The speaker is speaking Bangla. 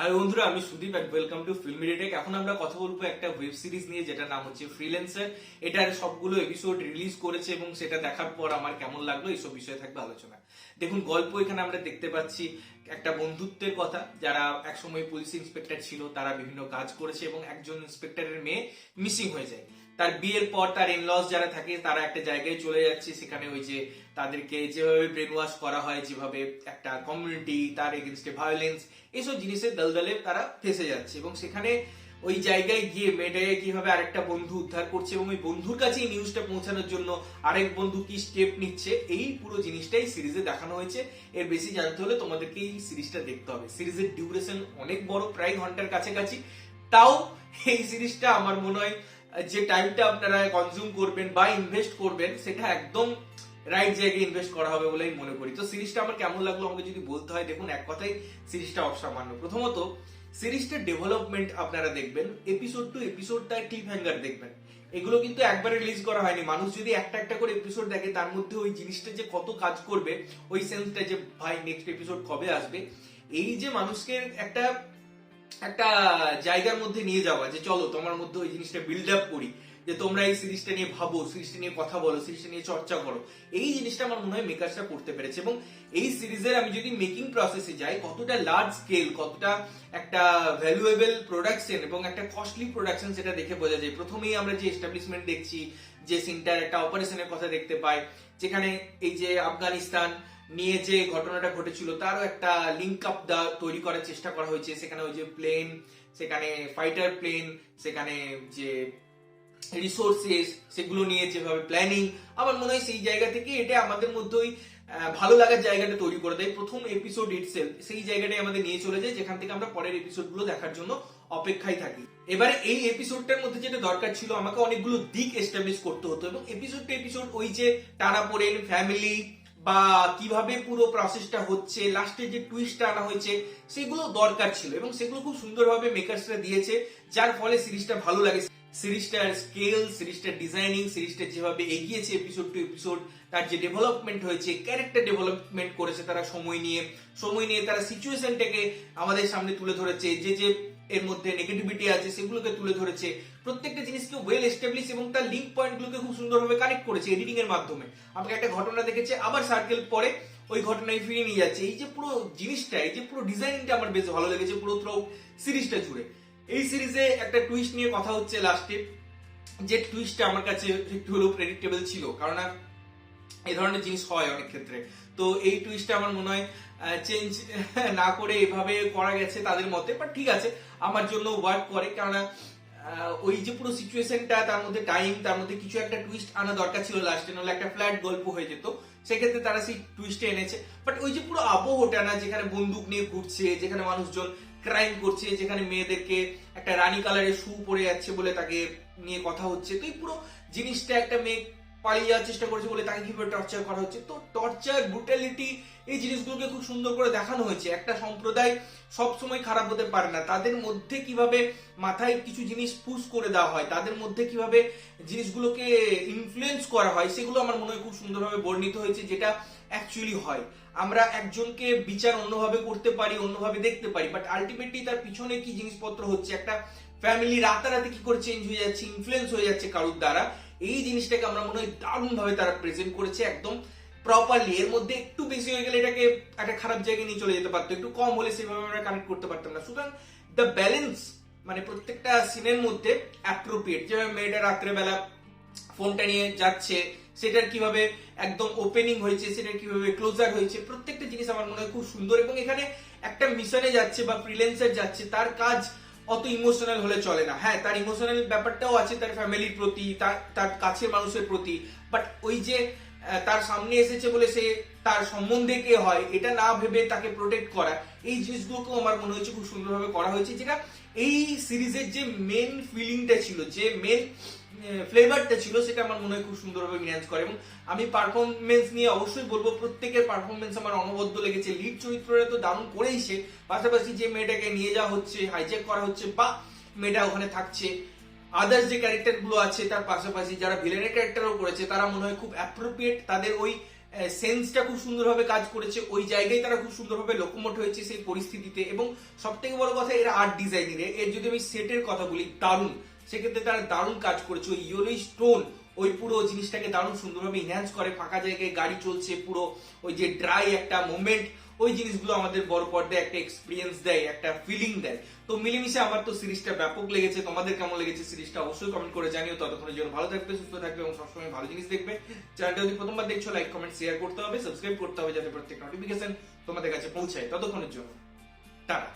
হাই বন্ধুরা, আমি Sudip and welcome to Filmy Tech. এখন আমরা কথা বলবো একটা ওয়েব সিরিজ নিয়ে, যেটার নাম হচ্ছে ফ্রিল্যান্সার। এটার সবগুলো এপিসোড রিলিজ করেছে এবং সেটা দেখার পর আমার কেমন লাগলো এইসব বিষয়ে থাকবে আলোচনা। দেখুন, গল্প এখানে আমরা দেখতে পাচ্ছি একটা বন্ধুত্বের কথা, যারা একসময় পুলিশ ইন্সপেক্টর ছিল, তারা বিভিন্ন কাজ করেছে এবং একজন ইন্সপেক্টরের মেয়ে মিসিং হয়ে যায়। তার বিয়ের পর তার ইনলস যারা থাকে তারা একটা জায়গায় চলে যাচ্ছে, সেখানে ওই যে তাদেরকে যেভাবে ব্রেন ওয়াশ করা হয়, যেভাবে একটা কমিউনিটি তার এগেনস্টে ভায়োলেন্স, এইসব জিনিসের দলদলে তারা ফেসে যাচ্ছে এবং সেখানে ওই জায়গায় গিয়ে মেয়েটাকে কিভাবে আরেকটা বন্ধু উদ্ধার করছে এবং ওই বন্ধুর কাছে এই নিউজটা পৌঁছানোর জন্য আরেক বন্ধু কি স্টেপ নিচ্ছে, এই পুরো জিনিসটাই সিরিজে দেখানো হয়েছে। এর বেশি জানতে হলে তোমাদেরকে এই সিরিজটা দেখতে হবে। সিরিজের ডিউরেশন অনেক বড়, প্রায় ঘন্টার কাছাকাছি। তাও এই সিরিজটা আমার মনে হয় যে টাইমটা আপনারা কনজিউম করবেন বা ইনভেস্ট করবেন, সেটা একদম রাইট জায়গায় ইনভেস্ট করা হবে বলেই মনে করি। তো সিরিজটা আমার কেমন লাগলো আমাকে যদি বলতে হয়, দেখুন এক কথায় সিরিজটা অসামান্য। প্রথমত, সিরিজটার ডেভেলপমেন্ট আপনারা দেখবেন, এপিসোড টু এপিসোড তার ক্লিপ হ্যাঙ্গার দেখবেন। এগুলো কিন্তু একবারে রিলিজ করা হয়নি। মানুষ যদি একটা একটা করে এপিসোড দেখে, তার মধ্যে ওই জিনিসটা যে কত কাজ করবে, ওই সেন্সটা যে ভাই নেক্সট এপিসোড কবে আসবে, এই যে মানুষকে একটা একটা জায়গার মধ্যে নিয়ে যাওয়া, যে চলো তোমার মধ্যে ওই জিনিসটা বিল্ড আপ করি, যে তোমরা এই সিরিজটা নিয়ে ভাবো, সিরিজটা নিয়ে কথা বলো, সিরিজটা নিয়ে চর্চা করো, এই জিনিসটা আমার মনে হয় মেকার্সরা করতে পেরেছে। এবং এই সিরিজের আমি যদি মেকিং প্রসেসে যাই, কতটা লার্জ স্কেল, কতটা একটা ভ্যালুয়েবল প্রোডাকশন এবং একটা কস্টলি প্রোডাকশন, সেটা দেখে বোঝা যায়। প্রথমেই আমরা যে এস্টাবলিশমেন্ট দেখছি, যে সিনটার একটা অপারেশনের কথা দেখতে পাই, যেখানে এই যে আফগানিস্তান নিয়ে যে ঘটনাটা ঘটেছিল তারও একটা লিঙ্ক আপ তৈরি করার চেষ্টা করা হয়েছে। সেখানে ওই যে প্লেন, সেখানে ফাইটার প্লেন, সেখানে যে রিসোর্সেস, সেগুলো নিয়ে যেভাবে প্ল্যানিং, আমার মনে হয় সেই জায়গা থেকে এটা আমাদের মধ্যে ওই ভালো লাগার জায়গাটা তৈরি করে দেয়। প্রথম এপিসোড ইটসেলফ সেই জায়গাটাই আমাদের নিয়ে চলে যায়, যেখান থেকে আমরা পরের এপিসোডগুলো দেখার জন্য অপেক্ষায় থাকি। এবারে এই এপিসোডটার মধ্যে যেটা দরকার ছিল, আমাকে অনেকগুলো দিক এস্টাবলিশ করতে হতো এবং এপিসোড টু এপিসোড ওই যে টানাপোড়েন, ফ্যামিলি বা কিভাবে পুরো প্রসেসটা হচ্ছে, লাস্টে যে টুইস্টটা আনা হয়েছে, সেগুলো দরকার ছিল এবং সেগুলো খুব সুন্দরভাবে মেকার্সরা দিয়েছে, যার ফলে সিরিজটা ভালো লাগে। সিরিজটার স্কেল, সিরিজটার ডিজাইনিং, সিরিজটা যেভাবে এগিয়েছে এপিসোড টু এপিসোড, তার যে ডেভেলপমেন্ট হয়েছে, ক্যারেক্টার ডেভেলপমেন্ট করেছে তারা সময় নিয়ে তারা সিচুয়েশনটাকে আমাদের সামনে তুলে ধরেছে, যে যে এর মধ্যে নেগেটিভিটি আছে সেগুলোকে তুলে ধরেছে, প্রত্যেকটা জিনিসকে ওয়েল এস্টাবলিশ এবং তার লিঙ্ক পয়েন্টগুলোকে খুব সুন্দরভাবে কানেক্ট করেছে এডিটিং এর মাধ্যমে। আমাকে একটা ঘটনা দেখেছে, আবার সার্কেল পরে ওই ঘটনায় ফিরিয়ে নিয়ে যাচ্ছে। এই যে পুরো জিনিসটা, এই যে পুরো ডিজাইনিংটা আমার বেশ ভালো লেগেছে পুরো থ্রু সিরিজটা জুড়ে। এই সিরিজে একটা টুইস্ট নিয়ে কথা হচ্ছে লাস্টে, যে টুইস্টটা আমার কাছে একটু হলেও প্রেডিক্টেবল ছিল, কারণ এই ধরনের জিনিস হয় অনেক ক্ষেত্রে। তো এই টুইস্টটা আমার মনে হয় চেঞ্জ না করে এভাবে করা গেছে তাদের মতে, বাট ঠিক আছে, আমার জন্য ওয়ার্ক করে। কারণ ওই যে পুরো সিচুয়েশনটা, তার মধ্যে টাইম, তার মধ্যে কিছু একটা টুইস্ট আনা দরকার ছিল লাস্টে, নাহলে একটা ফ্ল্যাট গল্প হয়ে যেত। সেক্ষেত্রে তারা সেই টুইস্টে এনেছে। বাট ওই যে পুরো আবহটা না, যেখানে বন্দুক নিয়ে ঘুরছে, যেখানে মানুষজন ক্রাইম করছে, যেখানে মেয়েদেরকে একটা রানী কালারের শু পরে যাচ্ছে বলে তাকে নিয়ে কথা হচ্ছে, তো এই পুরো জিনিসটা, একটা মেয়ে পালিয়ে যাওয়ার চেষ্টা করেছে বলে তাকে কিভাবে টর্চার করা হচ্ছে, তো টর্চার, ব্রুটালিটি, এই জিনিসগুলোকে খুব সুন্দর করে দেখানো হয়েছে। একটা সম্প্রদায় সবসময় খারাপ হতে পারে না, তাদের মধ্যে কিভাবে মাথায় কিছু জিনিস পুশ করে দেওয়া হয়, তাদের মধ্যে কিভাবে জিনিসগুলোকে ইনফ্লুয়েন্স করা হয়, সেগুলো আমার মনে হয় খুব সুন্দরভাবে বর্ণিত হয়েছে, যেটা অ্যাকচুয়ালি হয়। আমরা একজনকে বিচার অন্যভাবে করতে পারি, অন্যভাবে দেখতে পারি, বাট আলটিমেটলি তার পিছনে কি জিনিসপত্র হচ্ছে, একটা ফ্যামিলি রাতারাতি কি করে চেঞ্জ হয়ে যাচ্ছে, ইনফ্লুয়েন্স হয়ে যাচ্ছে কারুর দ্বারা, এই জিনিসটাকে আমরা মনে হয় দারুণ ভাবে তারা প্রেজেন্ট করেছে একদম প্রপারলি। এর মধ্যে একটু বেশি হয়ে গেলে এটাকে একটা খারাপ জায়গায় নিয়ে চলে যেতে পারতো, একটু কম হলে সেভাবে আমরা কানেক্ট করতে পারতাম না। সুতরাং দ্য ব্যালেন্স, মানে প্রত্যেকটা সিনের মধ্যে অ্যাপ্রোপ্রিয়েট, যেভাবে মেয়েটা রাত্রেবেলা ফোনটা নিয়ে যাচ্ছে, সেটার কিভাবে একদম ওপেনিং হয়েছে, সেটার কিভাবে ক্লোজার হয়েছে, প্রত্যেকটা জিনিস আমার মনে হয় খুব সুন্দর। এবং এখানে একটা মিশনে যাচ্ছে বা ফ্রিল্যান্সার যাচ্ছে, তার কাজ অত ইমোশনাল হলে চলে না। হ্যাঁ, তার ইমোশনাল ব্যাপারটাও আছে তার ফ্যামিলির প্রতি, তার কাছের মানুষের প্রতি, বাট ওই যে তার সামনে এসেছে বলে সে তার সম্বন্ধে কে হয় এটা না ভেবে তাকে প্রোটেক্ট করা, এই জিনিসগুলোকেও আমার মনে হয়েছে খুব সুন্দরভাবে করা হয়েছে, যেটা এই সিরিজের যে মেন ফিলিংটা ছিল, যে মেন ফ্লেভারটা ছিল, সেটা আমার মনে হয় খুব সুন্দরভাবে ইনহ্যান্স করে। এবং আমি পারফরমেন্স নিয়ে অবশ্যই বলবো, প্রত্যেকের পারফরমেন্স আমার অনবদ্য লেগেছে। লিড চরিত্রটা তো দারুণ করেই সে, পাশাপাশি যে মেয়েটাকে নিয়ে যাওয়া হচ্ছে, হাইজ্যাক করা হচ্ছে বা মেয়েটা ওখানে থাকছে, আদার্স যে ক্যারেক্টার গুলো আছে, তার পাশাপাশি যারা ভিলেনের ক্যারেক্টারও করেছে, তারা মনে হয় খুব অ্যাপ্রোপ্রিয়েট, তাদের ওই সেন্সটা খুব সুন্দরভাবে কাজ করেছে, ওই জায়গায় তারা খুব সুন্দরভাবে লোকোমোট হয়েছে সেই পরিস্থিতিতে। এবং সব থেকে বড় কথা, এরা আর্ট ডিজাইনের, এর যদি আমি সেটের কথা বলি, দারুণ, সেক্ষেত্রে তারা দারুণ কাজ করেছে। ওই ইয়েলো স্টোন ওই পুরো জিনিসটাকে দারুণ সুন্দরভাবে ইনহ্যান্স করে, ফাঁকা জায়গায় গাড়ি চলছে, পুরো ওই যে ড্রাই একটা মোমেন্ট, ওই জিনিসগুলো আমাদের বড় পর্দায় একটা এক্সপিরিয়েন্স দেয়, একটা ফিলিং দেয়। তো মিলেমিশে আমার তো সিরিজটা ব্যাপক লেগেছে। তোমাদের কেমন লেগেছে সিরিজটা অবশ্যই কমেন্ট করে জানিও। ততক্ষণের জন্য ভালো থাকবে, সুস্থ থাকবে এবং সবসময় ভালো জিনিস দেখবে। চ্যানেলটা যদি প্রথমবার দেখছো, লাইক কমেন্ট শেয়ার করতে হবে, সাবস্ক্রাইব করতে হবে, যাতে প্রত্যেক নোটিফিকেশন তোমাদের কাছে পৌঁছায়। ততক্ষণের জন্য টাটা।